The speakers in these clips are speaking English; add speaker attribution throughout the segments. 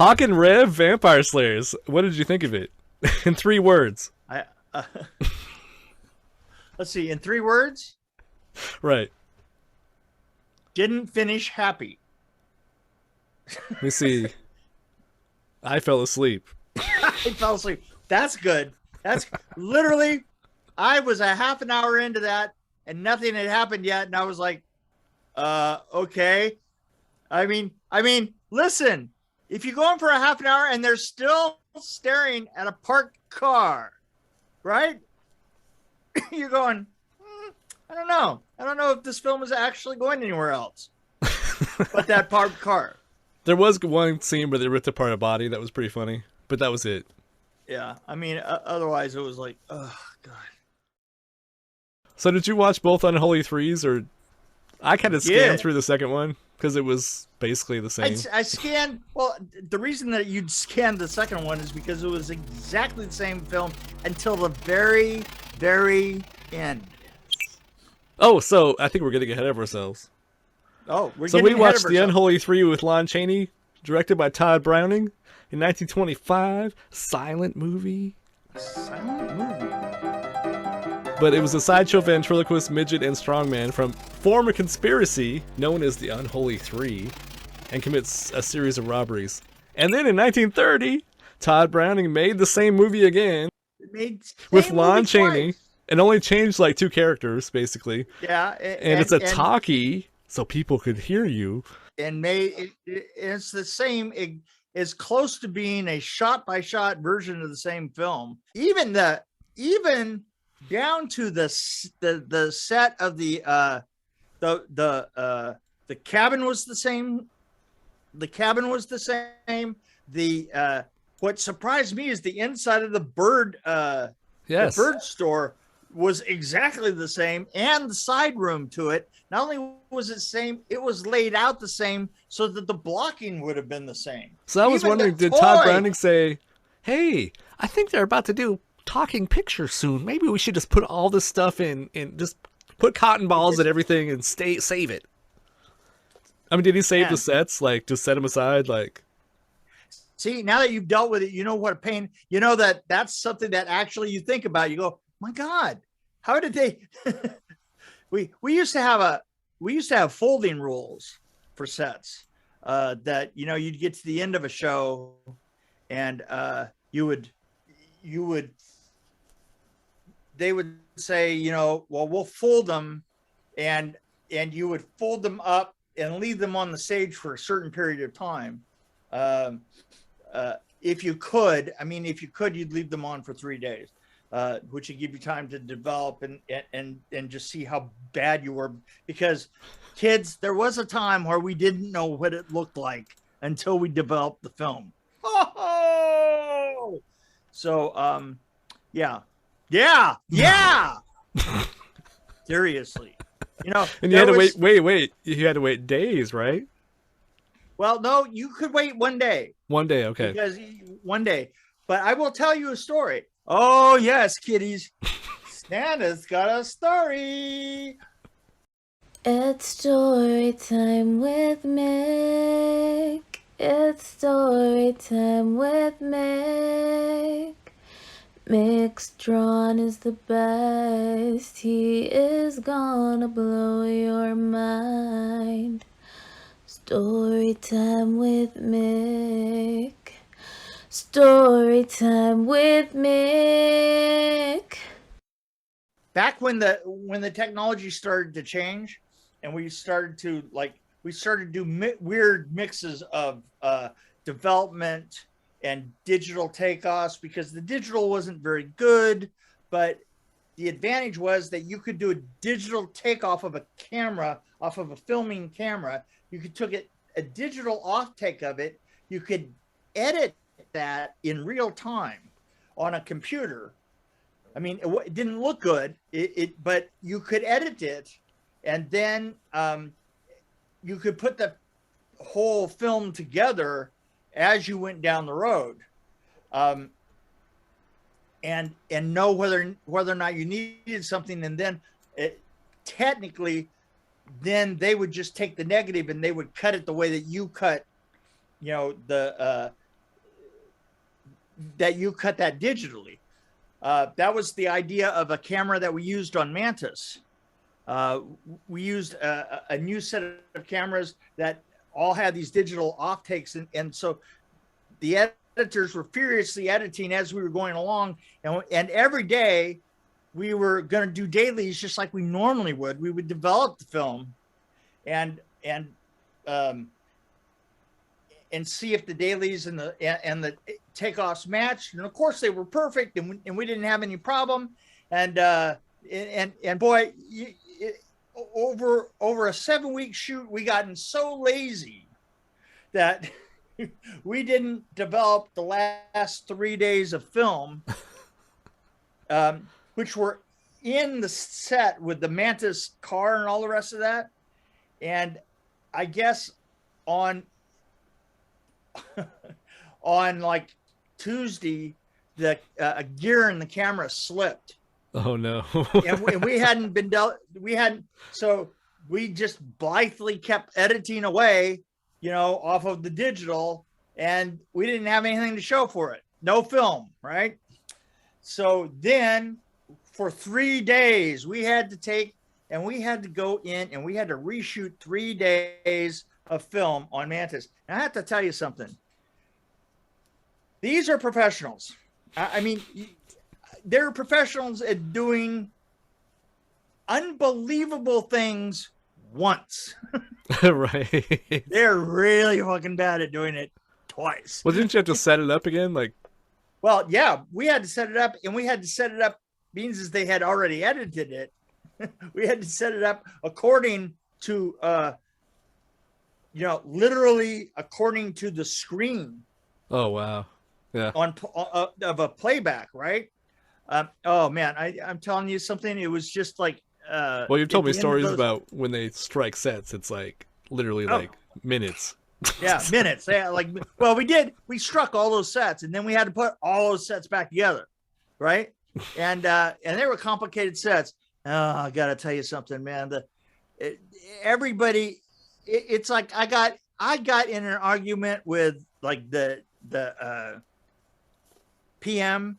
Speaker 1: Hawk and Rev Vampire Slayers. What did you think of it? In 3 words.
Speaker 2: I let's see. In 3 words,
Speaker 1: Right.
Speaker 2: didn't finish happy.
Speaker 1: Let me see. I fell asleep.
Speaker 2: I fell asleep. That's good. That's literally. I was a half an hour into that, and nothing had happened yet, and I was like, okay. I mean, listen. If you go in for a half an hour and they're still staring at a parked car, right? You're going, I don't know. I don't know if this film is actually going anywhere else but that parked car.
Speaker 1: There was one scene where they ripped apart a body that was pretty funny, but that was it.
Speaker 2: Yeah, I mean, otherwise it was like, oh god.
Speaker 1: So did you watch both Unholy Threes, or I kind of scanned through the second one because it was basically the same.
Speaker 2: I scanned. Well, the reason that you'd scan the second one is because it was exactly the same film until the very, very end.
Speaker 1: Oh, so I think we're getting ahead of ourselves.
Speaker 2: Oh,
Speaker 1: so we watched The Unholy Three with Lon Chaney, directed by Todd Browning in 1925. Silent movie.
Speaker 2: Silent movie.
Speaker 1: But it was a sideshow ventriloquist, midget, and strongman form a conspiracy known as the Unholy Three and commits a series of robberies. And then in 1930, Todd Browning made the same movie again with Lon Chaney and only changed like 2 characters, basically.
Speaker 2: Yeah.
Speaker 1: And it's a talkie, so people could hear you.
Speaker 2: And it's the same, it's close to being a shot-by-shot version of the same film. Even down to the set of the cabin was the same. The cabin was the same. What surprised me is the inside of the bird the bird store was exactly the same, and the side room to it. Not only was it the same, it was laid out the same so that the blocking would have been the same.
Speaker 1: So I was wondering, did Todd Browning say, "Hey, I think they're about to do talking pictures soon. Maybe we should just put all this stuff in just put cotton balls and everything and save it." I mean, did he save the sets? Like, just set them aside? Like,
Speaker 2: see, now that you've dealt with it, you know what a pain. You know that's something that actually you think about. You go, my God, how did they? we used to have folding rules for sets that you'd get to the end of a show and they would say, well, we'll fold them, and you would fold them up and leave them on the stage for a certain period of time. If you could, you'd leave them on for 3 days, which would give you time to develop and just see how bad you were. Because kids, there was a time where we didn't know what it looked like until we developed the film. Oh! So, yeah. Seriously,
Speaker 1: and you had to wait. You had to wait days, right?
Speaker 2: Well, no, you could wait 1 day.
Speaker 1: 1 day, okay.
Speaker 2: Because 1 day. But I will tell you a story. Oh yes, kiddies. Santa's got a story.
Speaker 3: It's story time with Mick. It's story time with Mick. Mick Strawn is the best. He is gonna blow your mind. Story time with Mick. Story time with Mick.
Speaker 2: Back when the technology started to change, and we started to do weird mixes of development and digital takeoffs, because the digital wasn't very good, but the advantage was that you could do a digital takeoff of a camera, off of a filming camera. You could take a digital off take of it. You could edit that in real time on a computer. I mean, it didn't look good, but you could edit it, and then you could put the whole film together as you went down the road, and know whether or not you needed something, and then technically, then they would just take the negative and they would cut it the way that you cut, the that you cut that digitally. That was the idea of a camera that we used on Mantis. We used a new set of cameras that all had these digital offtakes, and so the editors were furiously editing as we were going along, and every day we were going to do dailies just like we normally would. We would develop the film and see if the dailies and the takeoffs matched, and of course they were perfect, and we didn't have any problem. And boy, over a 7-week shoot, we gotten so lazy that we didn't develop the last 3 days of film, which were in the set with the Mantis car and all the rest of that. And I guess on like Tuesday, the gear in the camera slipped.
Speaker 1: Oh no.
Speaker 2: and we hadn't been so we just blithely kept editing away, off of the digital, and we didn't have anything to show for it. No film, right? So then for 3 days we had to go in and we had to reshoot 3 days of film on Mantis. And I have to tell you something. These are professionals. I mean, they're professionals at doing unbelievable things once.
Speaker 1: Right.
Speaker 2: They're really fucking bad at doing it twice.
Speaker 1: Well, didn't you have to set it up again?
Speaker 2: Well, yeah, we had to set it up, and we had to set it up means as they had already edited it. We had to set it up according to, literally according to the screen.
Speaker 1: Oh, wow. Yeah.
Speaker 2: Of a playback, right? Oh man, I'm telling you something. It was just like.
Speaker 1: Well, you've told me stories about when they strike sets. It's like literally like minutes.
Speaker 2: Yeah, minutes. Yeah, well, we struck all those sets, and then we had to put all those sets back together, right? And they were complicated sets. Oh, I gotta tell you something, man. It's like I got in an argument with like the PM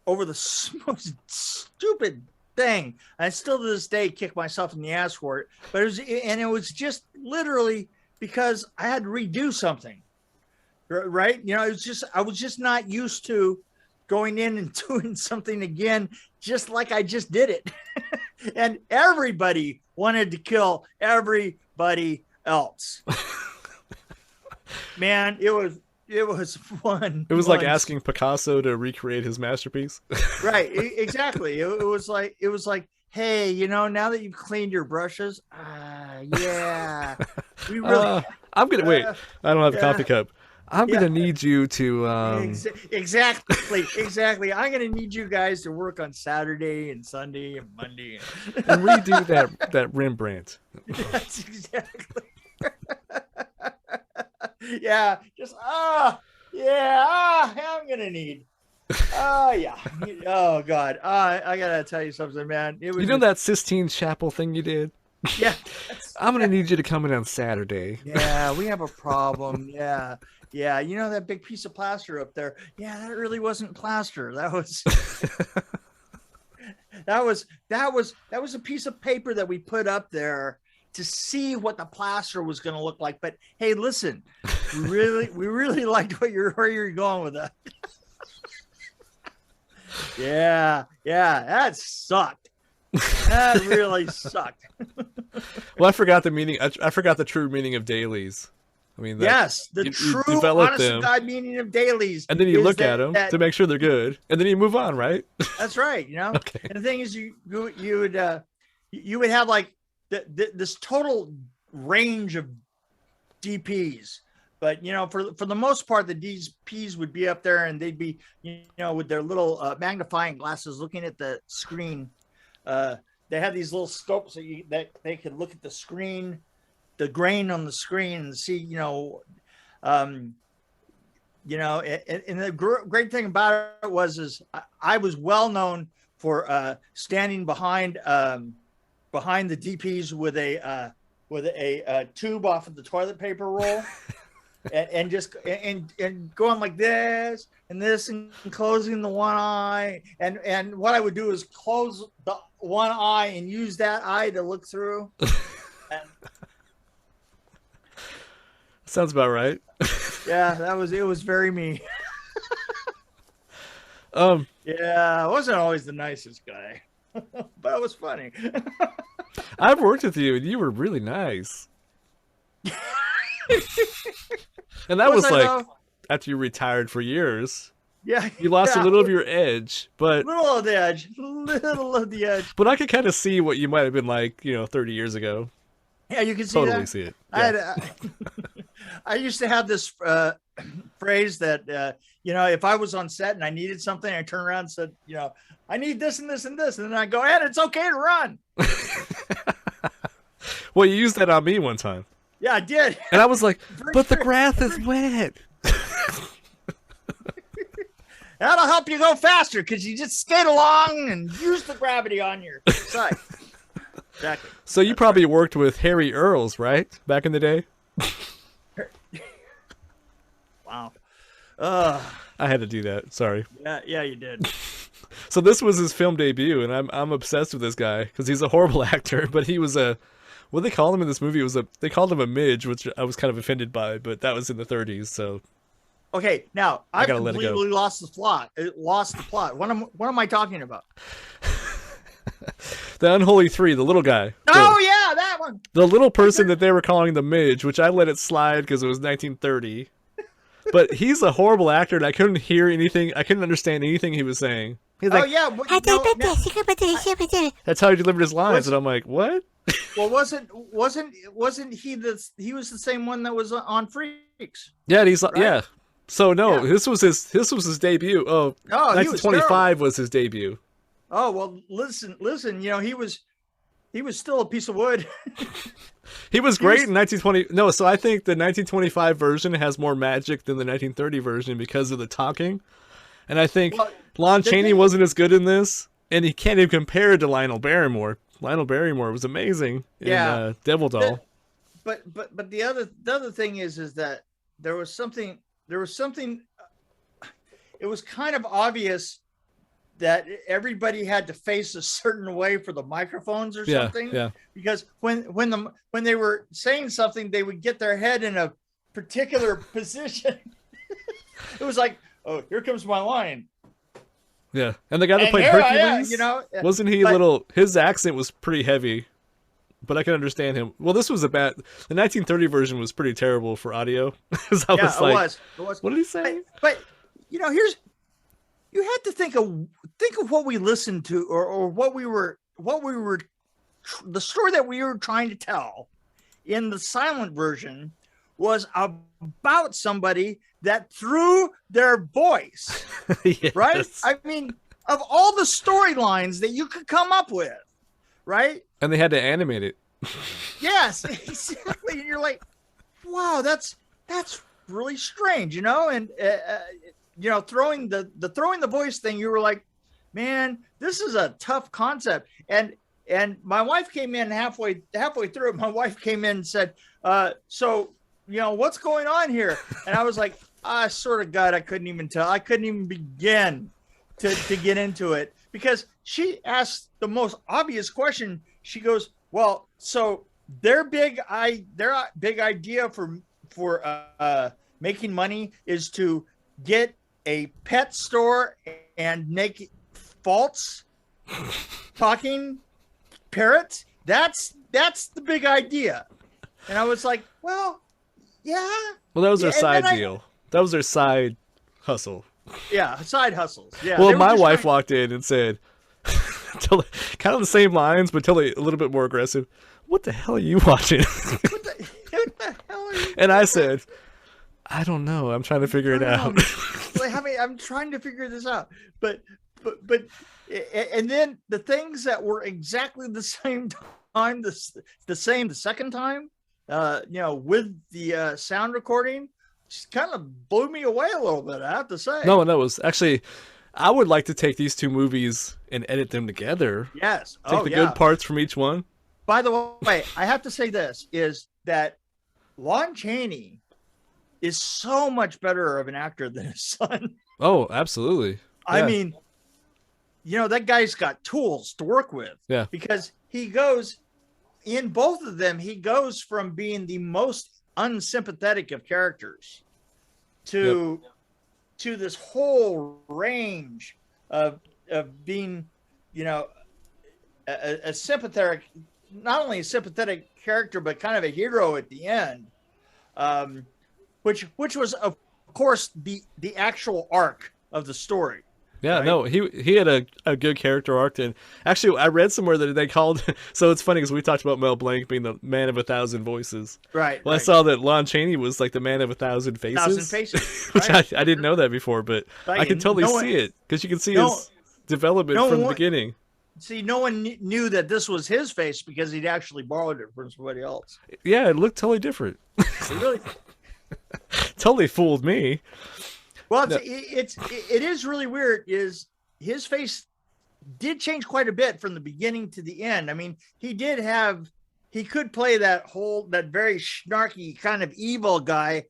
Speaker 2: over the most stupid thing. I still to this day kick myself in the ass for it. But it was just literally because I had to redo something, right? I was just not used to going in and doing something again, just like I just did it. And everybody wanted to kill everybody else. Man, it was fun.
Speaker 1: It was like asking Picasso to recreate his masterpiece.
Speaker 2: Right, exactly. It was like, hey, now that you've cleaned your brushes, yeah, we really.
Speaker 1: I'm gonna wait. I don't have a coffee cup. I'm gonna need you to.
Speaker 2: Exactly. I'm gonna need you guys to work on Saturday and Sunday and Monday
Speaker 1: and redo that Rembrandt.
Speaker 2: That's exactly. Yeah, just I'm gonna need. Yeah. Oh God. I gotta tell you something, man. It was
Speaker 1: that Sistine Chapel thing you did?
Speaker 2: Yeah.
Speaker 1: I'm gonna need you to come in on Saturday.
Speaker 2: Yeah, we have a problem. Yeah. That big piece of plaster up there. Yeah, that really wasn't plaster. That was a piece of paper that we put up there to see what the plaster was going to look like. But hey, listen, we really liked where you're going with that. Yeah, that sucked. That really sucked.
Speaker 1: Well, I forgot the meaning. I forgot the true meaning of dailies. I mean,
Speaker 2: yes, the true, honest to God meaning of dailies.
Speaker 1: And then you look at them to make sure they're good, and then you move on, right?
Speaker 2: That's right.
Speaker 1: Okay.
Speaker 2: And the thing is, you would have like this total range of DPs, but for the most part, the DPs would be up there, and they'd be with their little magnifying glasses looking at the screen. They had these little scopes that they could look at the screen, the grain on the screen, and see, and the great thing about it was I was well known for standing behind the DPs with a tube off of the toilet paper roll. and just going like this and this and closing the one eye. And what I would do is close the one eye and use that eye to look through. And,
Speaker 1: Sounds about right.
Speaker 2: yeah, it was very me. Yeah, I wasn't always the nicest guy, but it was funny.
Speaker 1: I've worked with you, and you were really nice. And that was
Speaker 2: I,
Speaker 1: like
Speaker 2: though?
Speaker 1: after you retired for years.
Speaker 2: Yeah,
Speaker 1: You lost
Speaker 2: yeah.
Speaker 1: a little of your edge, but
Speaker 2: Little of the edge, little of the edge.
Speaker 1: I could kind of see what you might have been like, 30 years ago.
Speaker 2: Yeah, you can see
Speaker 1: Totally
Speaker 2: that.
Speaker 1: see it.
Speaker 2: I,
Speaker 1: Yeah.
Speaker 2: I used to have this phrase that if I was on set and I needed something, I turn around and said, I need this and this and this, and then I go, and it's okay to run.
Speaker 1: Well, you used that on me one time.
Speaker 2: Yeah, I did.
Speaker 1: And I was like,
Speaker 2: Very
Speaker 1: but the
Speaker 2: true.
Speaker 1: grass is wet.
Speaker 2: That'll help you go faster because you just skate along and use the gravity on your side. Exactly.
Speaker 1: So you probably worked with Harry Earls, right? Back in the day?
Speaker 2: Wow.
Speaker 1: I had to do that. Sorry.
Speaker 2: Yeah, you did.
Speaker 1: So this was his film debut, and I'm obsessed with this guy because he's a horrible actor, but he was what they called him in this movie they called him a midge, which I was kind of offended by, but that was in the 30s, so
Speaker 2: Okay, now I've
Speaker 1: gotta let it go.
Speaker 2: completely lost the plot. What am I talking about?
Speaker 1: the Unholy Three, the little guy.
Speaker 2: Oh yeah, that one.
Speaker 1: The little person that they were calling the midge, which I let it slide because it was 1930. But he's a horrible actor, and I couldn't hear anything. I couldn't understand anything he was saying. He's like,
Speaker 2: Yeah.
Speaker 1: that's how he delivered his lines, and I'm like, what?
Speaker 2: Well, wasn't he he was the same one that was on Freaks?
Speaker 1: Yeah, and he's like,
Speaker 2: Right?
Speaker 1: yeah. So no,
Speaker 2: Yeah.
Speaker 1: this was his debut. Oh,
Speaker 2: Oh, he was
Speaker 1: 1925 was his debut.
Speaker 2: Oh well, listen. He was still a piece of wood.
Speaker 1: He was great in 1920. No, so I think the 1925 version has more magic than the 1930 version because of the talking. And I think
Speaker 2: Well,
Speaker 1: Lon
Speaker 2: the
Speaker 1: Chaney
Speaker 2: thing-
Speaker 1: wasn't as good in this, and he can't even compare it to Lionel Barrymore. Lionel Barrymore was amazing in
Speaker 2: Yeah.
Speaker 1: Devil Doll.
Speaker 2: But the other thing is that there was something. It was kind of obvious that everybody had to face a certain way for the microphones or
Speaker 1: Yeah,
Speaker 2: something.
Speaker 1: yeah.
Speaker 2: Because when they were saying something, they would get their head in a particular position. It was like, oh, here comes my line.
Speaker 1: Yeah, and the guy that
Speaker 2: And
Speaker 1: played
Speaker 2: here I am,
Speaker 1: Hercules, wasn't he
Speaker 2: but-
Speaker 1: his accent was pretty heavy, but I can understand him. Well, this was the 1930 version was pretty terrible for audio. 'Cause I
Speaker 2: Yeah,
Speaker 1: was like,
Speaker 2: it was.
Speaker 1: what did he say?
Speaker 2: But you had to think of what we listened to or what we were the story that we were trying to tell in the silent version was about somebody that threw their voice,
Speaker 1: Yes.
Speaker 2: right? I mean, of all the storylines that you could come up with, right?
Speaker 1: And they had to animate it.
Speaker 2: Yes, exactly. And you're like, wow, that's really strange, and throwing the voice thing, you were like, man, this is a tough concept. And my wife came in halfway through it. My wife came in and said, so what's going on here? And I was like, I sort of God, I couldn't even tell. I couldn't even begin to get into it because she asked the most obvious question. She goes, well, so their big idea for making money is to get a pet store and make false talking parrots. That's the big idea. And I was like, well, yeah.
Speaker 1: Well, that was their
Speaker 2: Yeah, and
Speaker 1: side
Speaker 2: then
Speaker 1: deal. That was their side hustle.
Speaker 2: Yeah, side hustles. Yeah.
Speaker 1: Well,
Speaker 2: they were
Speaker 1: my
Speaker 2: just
Speaker 1: wife
Speaker 2: trying-
Speaker 1: walked in and said, kind of the same lines, but totally a little bit more aggressive. What the hell are you watching?
Speaker 2: what the hell are you?
Speaker 1: And I said, I don't know. I'm trying to figure it out.
Speaker 2: Like, I'm trying to figure this out, but and then the things that were exactly the same time, the second time, with the sound recording, just kind of blew me away a little bit. I have to say.
Speaker 1: No, that was actually. I would like to take these two movies and edit them together.
Speaker 2: Yes.
Speaker 1: Take the good parts from each one.
Speaker 2: By the way, I have to say this is that Lon Chaney is so much better of an actor than his son.
Speaker 1: Oh, absolutely.
Speaker 2: I
Speaker 1: Yeah.
Speaker 2: mean, you know, that guy's got tools to work with.
Speaker 1: Yeah.
Speaker 2: Because he goes in both of them, he goes from being the most unsympathetic of characters to this whole range of being, you know, a sympathetic, not only a sympathetic character, but kind of a hero at the end, which was of course the actual arc of the story.
Speaker 1: Yeah,
Speaker 2: right?
Speaker 1: no, he had a good character arc, and actually, I read somewhere that they called. So it's funny because we talked about Mel Blanc being the man of 1,000 voices.
Speaker 2: Right.
Speaker 1: Well,
Speaker 2: right.
Speaker 1: I saw that Lon Chaney was like the man of 1,000 faces.
Speaker 2: 1,000 faces.
Speaker 1: Which
Speaker 2: right?
Speaker 1: I didn't know that before, but
Speaker 2: Right,
Speaker 1: I can totally
Speaker 2: no one-
Speaker 1: see it because you can see
Speaker 2: no-
Speaker 1: his development
Speaker 2: no
Speaker 1: from the
Speaker 2: one-
Speaker 1: beginning.
Speaker 2: See, no one knew that this was his face because he'd actually borrowed it from somebody else.
Speaker 1: Yeah, it looked totally different.
Speaker 2: It really,
Speaker 1: Totally fooled me.
Speaker 2: well,
Speaker 1: No.
Speaker 2: it is really weird. Is his face did change quite a bit from the beginning to the end. I mean, he could play that very snarky kind of evil guy,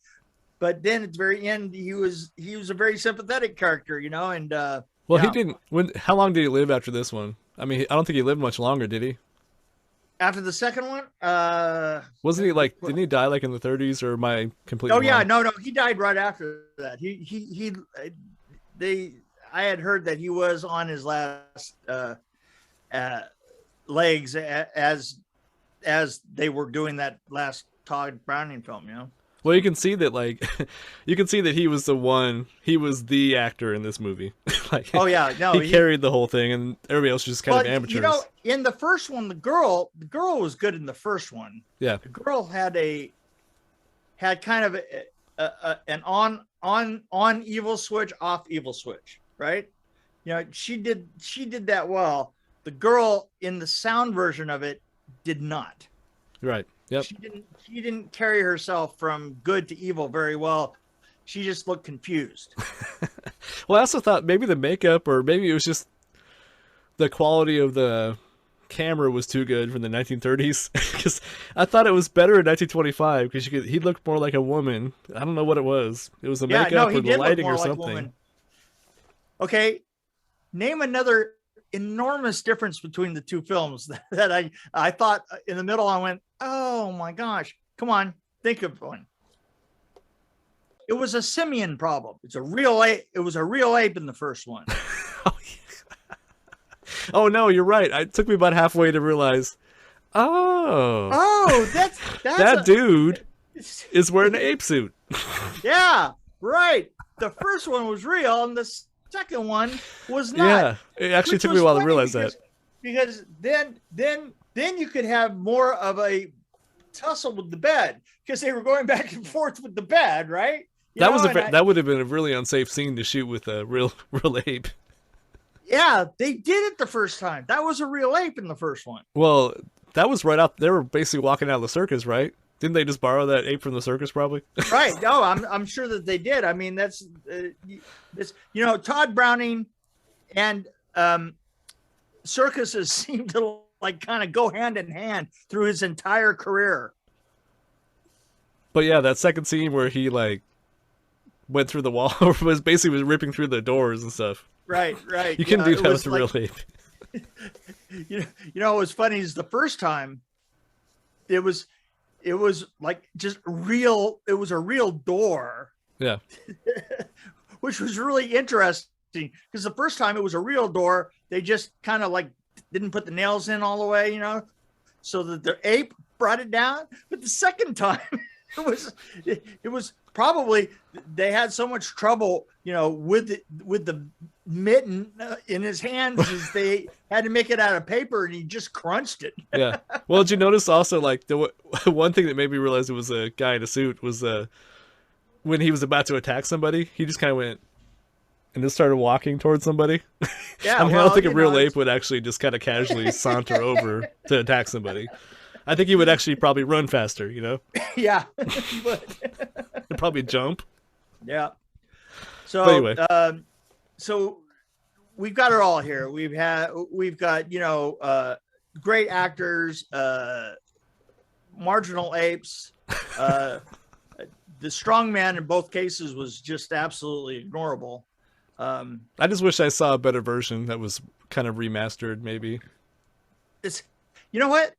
Speaker 2: but then at the very end, he was a very sympathetic character, you know. And
Speaker 1: Well,
Speaker 2: yeah.
Speaker 1: he didn't. How long did he live after this one? I mean, I don't think he lived much longer, did he?
Speaker 2: After the second one,
Speaker 1: Wasn't he like? Didn't he die like in the 30s, or am I completely?
Speaker 2: oh yeah,
Speaker 1: wrong?
Speaker 2: no, he died right after that. I had heard that he was on his last legs as they were doing that last Todd Browning film, you know.
Speaker 1: Well, you can see that, like, you can see that he was the actor in this movie. Like,
Speaker 2: Oh yeah, no,
Speaker 1: he carried the whole thing, and everybody else was just kind of
Speaker 2: but,
Speaker 1: amateurs.
Speaker 2: you know, in the first one, the girl was good in the first one.
Speaker 1: Yeah,
Speaker 2: The girl had kind of an on evil switch, off evil switch, right? You know, she did that well. The girl in the sound version of it did not.
Speaker 1: right. Yep.
Speaker 2: She didn't carry herself from good to evil very well. She just looked confused.
Speaker 1: Well, I also thought maybe the makeup, or maybe it was just the quality of the camera was too good from the 1930s. Because I thought it was better in 1925 because he looked more like a woman. I don't know what it was. It was the
Speaker 2: Yeah,
Speaker 1: makeup
Speaker 2: he
Speaker 1: or the
Speaker 2: did look
Speaker 1: lighting
Speaker 2: more
Speaker 1: or
Speaker 2: like a
Speaker 1: something.
Speaker 2: woman. Okay, name another enormous difference between the two films that I thought in the middle. I went, oh my gosh, come on, think of one. It was a simian problem. It's a real ape. It was a real ape in the first one.
Speaker 1: Oh, yeah. Oh no, you're right. It took me about halfway to realize. Oh,
Speaker 2: Oh, that's
Speaker 1: that dude is wearing an ape suit.
Speaker 2: Yeah, right. The first one was real, and the second one was not.
Speaker 1: Yeah, it actually
Speaker 2: Which
Speaker 1: took me a
Speaker 2: was
Speaker 1: while to
Speaker 2: funny
Speaker 1: realize that.
Speaker 2: because then you could have more of a tussle with the bed because they were going back and forth with the bed, right? You
Speaker 1: That
Speaker 2: know,
Speaker 1: was
Speaker 2: and
Speaker 1: that would have been a really unsafe scene to shoot with a real ape.
Speaker 2: yeah, they did it the first time. That was a real ape in the first one.
Speaker 1: Well, that was right out. They were basically walking out of the circus, right? Didn't they just borrow that ape from the circus, probably?
Speaker 2: Right. No, I'm sure that they did. I mean, that's you know, Todd Browning and circuses seem to like kind of go hand in hand through his entire career.
Speaker 1: But yeah, that second scene where he like went through the wall was basically ripping through the doors and stuff.
Speaker 2: Right.
Speaker 1: You couldn't do
Speaker 2: it
Speaker 1: that
Speaker 2: was
Speaker 1: with a real
Speaker 2: like,
Speaker 1: ape.
Speaker 2: you know, what was funny is the first time it was like just real. It was a real door,
Speaker 1: Yeah.
Speaker 2: which was really interesting because the first time it was a real door. They just kind of like didn't put the nails in all the way, you know, so that the ape brought it down. But the second time it was probably they had so much trouble, you know, with the mitten in his hands as they had to make it out of paper, and he just crunched it.
Speaker 1: Yeah. Well, did you notice also like the one thing that made me realize it was a guy in a suit was when he was about to attack somebody, he just kind of went and just started walking towards somebody.
Speaker 2: Yeah,
Speaker 1: I mean, I
Speaker 2: well,
Speaker 1: don't think a
Speaker 2: you
Speaker 1: real
Speaker 2: know,
Speaker 1: ape would actually just kind of casually saunter over to attack somebody. I think he would actually probably run faster, you know?
Speaker 2: Yeah, but,
Speaker 1: He'd probably jump.
Speaker 2: yeah. So
Speaker 1: But anyway.
Speaker 2: So we've got it all here. We've got you know great actors, marginal apes, the the strongman in both cases was just absolutely ignorable.
Speaker 1: I just wish I saw a better version that was kind of remastered, maybe.
Speaker 2: It's, you know what?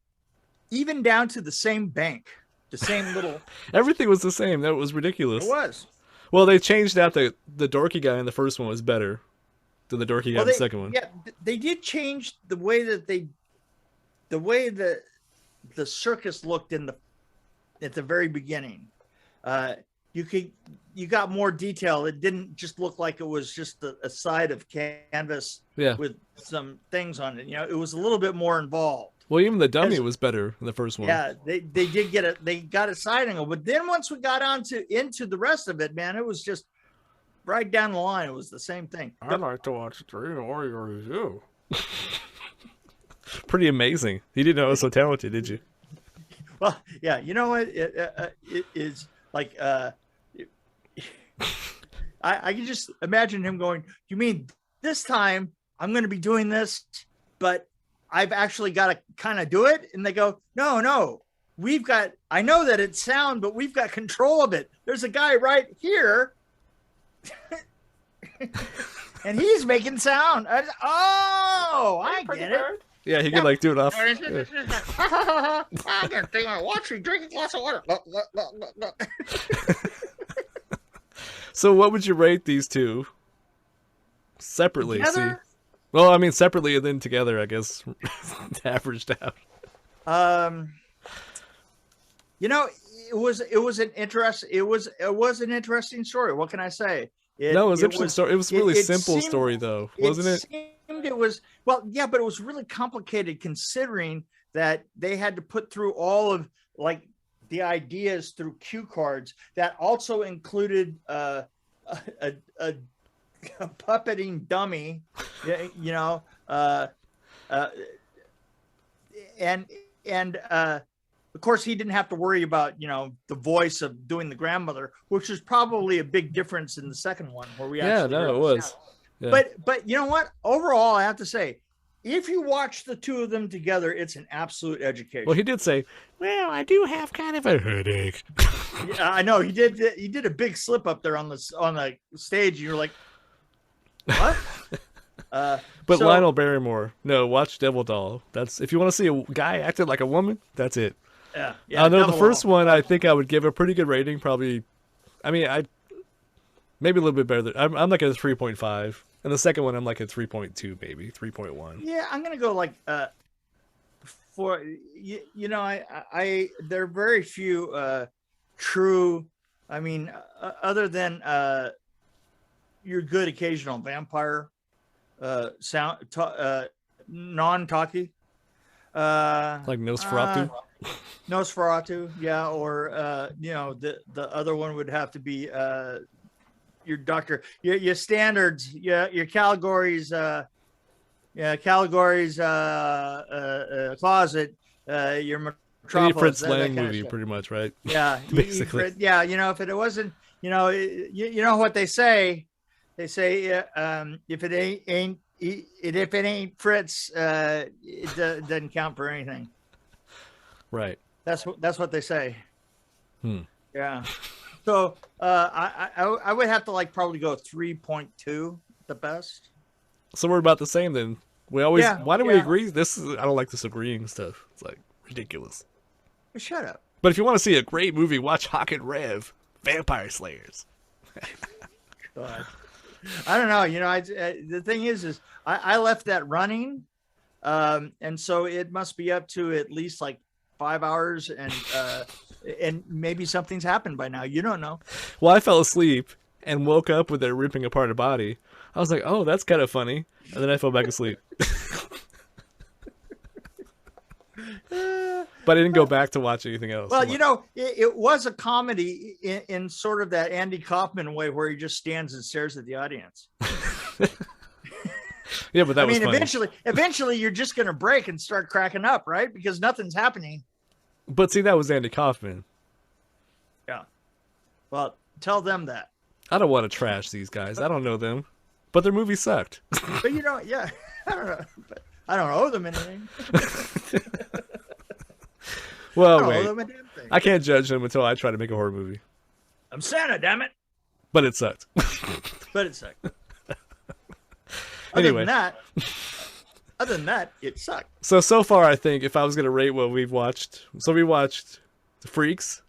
Speaker 2: Even down to the same bank, the same little.
Speaker 1: Everything was the same. That was ridiculous.
Speaker 2: It was.
Speaker 1: Well, they changed out the dorky guy in the first one was better than the dorky guy in the second one.
Speaker 2: Yeah, they did change the way that the circus looked at the very beginning. You got more detail. It didn't just look like it was just a side of canvas with some things on it. You know, it was a little bit more involved.
Speaker 1: Well, even the dummy was better in the first one.
Speaker 2: Yeah, they did get it. They got a side angle, but then once we got into the rest of it, man, it was just right down the line. It was the same thing.
Speaker 1: I'd like to watch Dream Warrior you. Pretty amazing. You didn't know I was so talented, did you?
Speaker 2: Well, yeah. You know what? It is like I can just imagine him going, "You mean this time I'm going to be doing this, but I've actually got to kind of do it?" And they go, no, I know that it's sound, but we've got control of it. There's a guy right here and he's making sound. I get it.
Speaker 1: Yeah, he could like do it off.
Speaker 2: I'm gonna take my watch and drink a glass of water.
Speaker 1: So what would you rate these two separately?
Speaker 2: Together?
Speaker 1: See? Well, I mean separately and then together, I guess, averaged out.
Speaker 2: You know, it was an interesting story. What can I say?
Speaker 1: It was an interesting story. It was a really simple story, though, wasn't it?
Speaker 2: It was, well, yeah, but it was really complicated considering that they had to put through all of like the ideas through cue cards that also included a puppeting dummy, you know, and of course he didn't have to worry about, you know, the voice of doing the grandmother, which was probably a big difference in the second one where we actually
Speaker 1: it was. Yeah.
Speaker 2: But you know what? Overall, I have to say, if you watch the two of them together, it's an absolute education.
Speaker 1: Well, he did say, "Well, I do have kind of a headache."
Speaker 2: Yeah, I know he did. He did a big slip up there on the stage. And you're like, what?
Speaker 1: But Lionel Barrymore, no, watch Devil Doll. That's if you want to see a guy acting like a woman. That's it.
Speaker 2: Yeah.
Speaker 1: I know the first one. I think I would give a pretty good rating. Probably, I mean, maybe a little bit better. I'm like a 3.5, and the second one I'm like a 3.2, maybe 3.1.
Speaker 2: Yeah, I'm gonna go like for you know I there are very few true. I mean, other than your good occasional vampire non-talkie.
Speaker 1: Like Nosferatu.
Speaker 2: Nosferatu, yeah, or you know, the other one would have to be your doctor, your standards, your Caligari's closet, your Metropolis.
Speaker 1: Any Fritz Lang movie, pretty much, right?
Speaker 2: Yeah,
Speaker 1: basically.
Speaker 2: Yeah, you know, if it wasn't, you know, you know what they say. They say if it ain't Fritz, it doesn't count for anything.
Speaker 1: Right.
Speaker 2: That's what they say. Yeah. So I would have to like probably go 3.2 the best.
Speaker 1: So we're about the same then. We always why do we agree? I don't like this agreeing stuff. It's like ridiculous.
Speaker 2: Shut up.
Speaker 1: But if you want to see a great movie, watch Hawk and Rev, Vampire Slayers.
Speaker 2: God. I don't know. You know, the thing is I left that running, and so it must be up to at least like 5 hours, and maybe something's happened by now. You don't know.
Speaker 1: Well, I fell asleep and woke up with it ripping apart a body. I was like, "Oh, that's kind of funny," and then I fell back asleep. But I didn't go back to watch anything else.
Speaker 2: Well, you know, it was a comedy in sort of that Andy Kaufman way where he just stands and stares at the audience.
Speaker 1: Yeah, but that was funny.
Speaker 2: Eventually you're just going to break and start cracking up, right? Because nothing's happening.
Speaker 1: But see, that was Andy Kaufman.
Speaker 2: Yeah. Well, tell them that.
Speaker 1: I don't want to trash these guys. I don't know them. But their movie sucked.
Speaker 2: But you know, yeah. I don't know. But I don't owe them anything.
Speaker 1: Well, wait. I can't judge them until I try to make a horror movie.
Speaker 2: I'm Santa, damn it.
Speaker 1: But it sucked.
Speaker 2: But it sucked.
Speaker 1: Anyway.
Speaker 2: Other than that, it sucked.
Speaker 1: So far, I think if I was gonna rate what we've watched, so we watched The Freaks,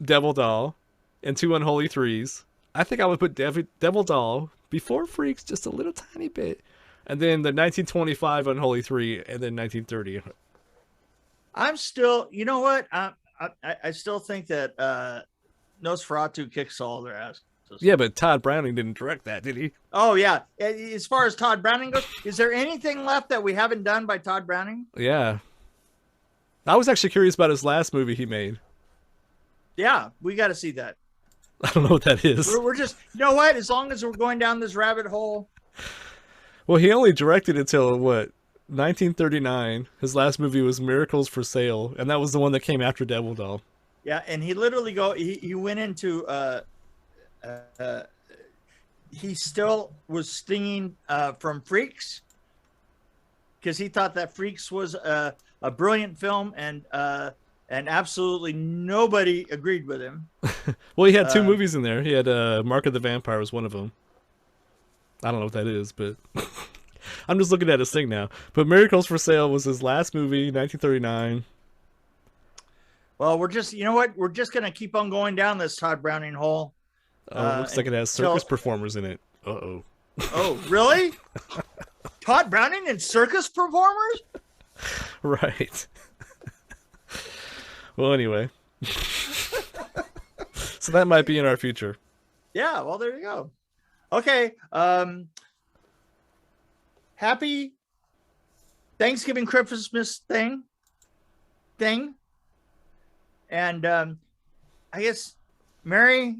Speaker 1: Devil Doll, and 2 Unholy Threes. I think I would put Devil Doll before Freaks just a little tiny bit, and then the 1925 Unholy Three, and then 1930.
Speaker 2: I'm still, you know what? I still think that Nosferatu kicks all their asses.
Speaker 1: Yeah, but Todd Browning didn't direct that, did he?
Speaker 2: Oh yeah. As far as Todd Browning goes, is there anything left that we haven't done by Todd Browning?
Speaker 1: Yeah. I was actually curious about his last movie he made.
Speaker 2: Yeah, we got to see that.
Speaker 1: I don't know what that is.
Speaker 2: We're just, you know what? As long as we're going down this rabbit hole.
Speaker 1: Well, he only directed until what? 1939. His last movie was Miracles for Sale, and that was the one that came after Devil Doll.
Speaker 2: Yeah, and he literally he went into he still was stinging from Freaks because he thought that Freaks was a brilliant film, and absolutely nobody agreed with him.
Speaker 1: Well, he had 2 movies in there. He had Mark of the Vampire was one of them. I don't know what that is, but I'm just looking at his thing now. But Miracles for Sale was his last movie, 1939.
Speaker 2: Well, we're just, you know what? We're just going to keep on going down this Todd Browning hole.
Speaker 1: Looks like it has circus performers in it. Uh-oh.
Speaker 2: Oh, really? Todd Browning and circus performers?
Speaker 1: Right. Well, anyway. So that might be in our future.
Speaker 2: Yeah, well, there you go. Okay. Happy Thanksgiving Christmas thing. And I guess Merry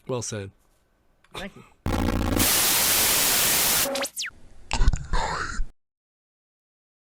Speaker 1: Well said.
Speaker 2: Thank you.